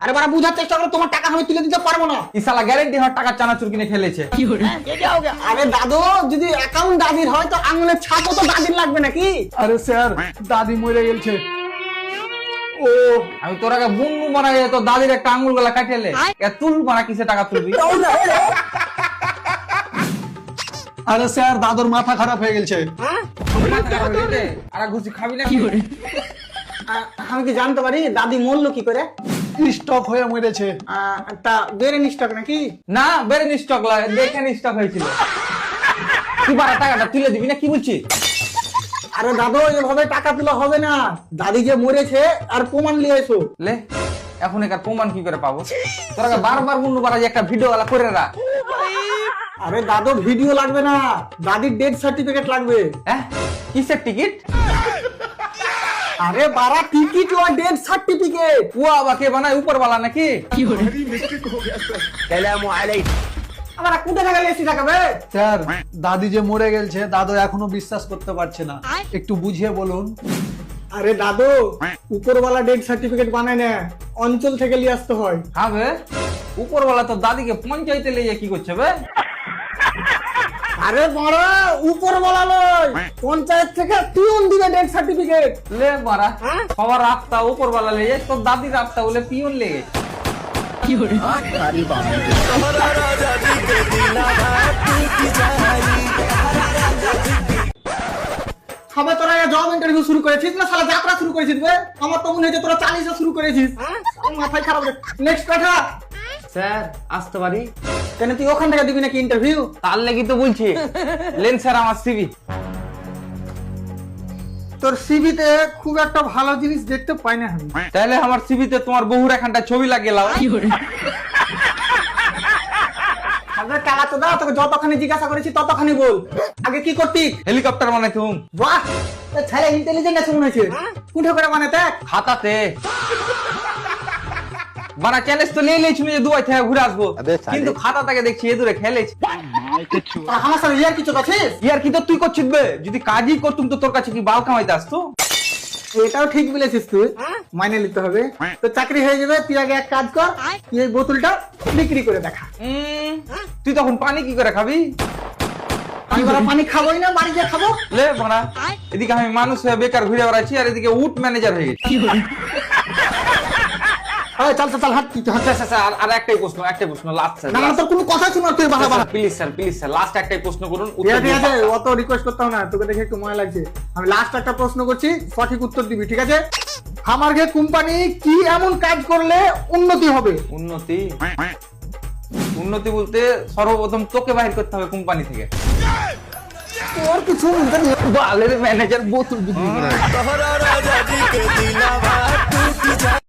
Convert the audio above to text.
আরে বাড়া বুঝার চেষ্টা করো, তোমার টাকা আমি তুলে দিতে পারবো না। ইসালা গ্যারেন্টি হওয়ার টাকা চানাচুর কিনে খেলেছে। আরে দাদু, যদি অ্যাকাউন্ট দাদির হয় তো আঙুলের ছাপও তো দাদির লাগবে নাকি? আরে স্যার, দাদি মরে গেছে। ও আমি তোর আগে বুনবু বানাই তো দাদির একটা আঙুল গলা কাটেলে তুল বানা কিসে টাকা তুলবি? আরে স্যার, দাদুর মাথা খারাপ হয়ে গেছে। আর ঘুষি খাবি না? আমি কি জানতে পারি দাদি মরলো কি করে? স্টক হয়ে মরেছে। তা বেরেন স্টক নাকি? না বেরে স্টক দেখে স্টক হয়েছিল। তুই বারা টাকাটা তুলে দিবি না কি বলছিস? আরে দাদু, এভাবে টাকা তোলা হবে না। দাদি যে মরেছে আর প্রমাণ নিয়ে এসো। লে এখন একার প্রমাণ কি করে পাবো? তোর আগে বারবার বুনবু বানা যে একটা ভিডিও ওয়ালা করে রাখ। আরে দাদু, ভিডিও লাগবে না, দাদির ডেথ সার্টিফিকেট লাগবে। হ্যাঁ কিসের টিকিট? আরে বারা টিকিট লয়, ডেথ সার্টিফিকেট। ও আবার কে বানায় উপর বালা নাকি? আমরা কোথা থেকে এসি টাকাবে? স্যার, দাদি যে মরে গেছে, দাদু এখনো বিশ্বাস করতে পারছে না, একটু বুঝিয়ে বলুন। আরে দাদু, উপরওয়ালা ডেথ সার্টিফিকেট বানায় না, অঞ্চল থেকে নিয়ে আসতে হয়। হবে উপরওয়ালা তো দাদিকে পঞ্চায়েতে লিয়ে কি করছে বে? আরে বড়, উপরওয়ালা নয়, পঞ্চায়েত থেকে পিয়ন দিবে ডেথ সার্টিফিকেট। লে মারা সবার রাস্তা উপরওয়ালা লেগে তোর দাদির রাস্তা বলে পিয়ন লেগে। সবাই তোরা জব ইন্টারভিউ শুরু করেছিস না শালা যাত্রা শুরু করেছিস বে? আমার তো মনে হচ্ছে তোরা 40 শুরু করেছিস। আমার মাথায় খারাপ। নেক্সট কথা। স্যার আসতে পারি? কেন তুই ওখান থেকে দিবি নাকি ইন্টারভিউ? তার লেগে তো বলছি। লেন স্যার আমার সিভি। তোর সিভিতে খুব একটা ভালো জিনিস দেখতে পাই না আমি। তাহলে আমার সিভিতে তোমার বহুর এখানটা ছবি লাগিয়ে লাও। আগে চালাতে দাও, তোকে যতখানি জিজ্ঞাসা করেছি ততখানি বল। আগে কি করতি? হেলিকপ্টার বানাই তুম বাহ, এ ছেলে ইন্টেলিজেন্ট আছে মনে হচ্ছে। কোনটা করে বানাতে? খাতাতে বানা চ্যালেঞ্জ তো নিয়ে নিয়েছিল যে দুবাই থেকে ঘুরে আসবো, কিন্তু খাতা থেকে দেখছি এ দূরে খেলেছি। আর আমার সাথে ইয়ার কিছু আছিস? ইয়ার কি তো তুই করছিস বে? যদি কাজই করতুম তো তোর কাছে কি বাল কামাইতে আসতো? এটাও ঠিক বলেছিস তুই, মাইনে নিতে হবে। তো চাকরি হয়ে যাবে, তুই আগে এক কাজ কর, তুই এই বোতলটা বিক্রি করে দেখা। তুই তখন পানি কি করে খাবি? আমি বড় পানি খাবোই না, বাড়ি গিয়ে খাবো। লে বানা এদিকে আমি মানুষ হয়ে বেকার ঘুরে বেড়াচ্ছি আর এদিকে উট ম্যানেজার হয়ে গেছি। এই চল চল চল, হাত তুই হাত। আচ্ছা আর একটাই প্রশ্ন লাস্ট স্যার। না না, তোর কোনো কথা শুনার তুই বাবা বাবা। প্লিজ স্যার লাস্ট একটাই প্রশ্ন করুন। ঠিক আছে, অত রিকোয়েস্ট করতে হবে না, তোকে দেখে একটু মজা লাগছে। আমি লাস্ট একটা প্রশ্ন করছি, সঠিক উত্তর দিবি, ঠিক আছে? আমার গে কোম্পানি কি এমন কাজ করলে উন্নতি হবে? উন্নতি বলতে সর্বপ্রথম তোকে বাহির করতে হবে কোম্পানি থেকে। তোর কিছু বালের ম্যানেজার বোতল বিক্রি করে।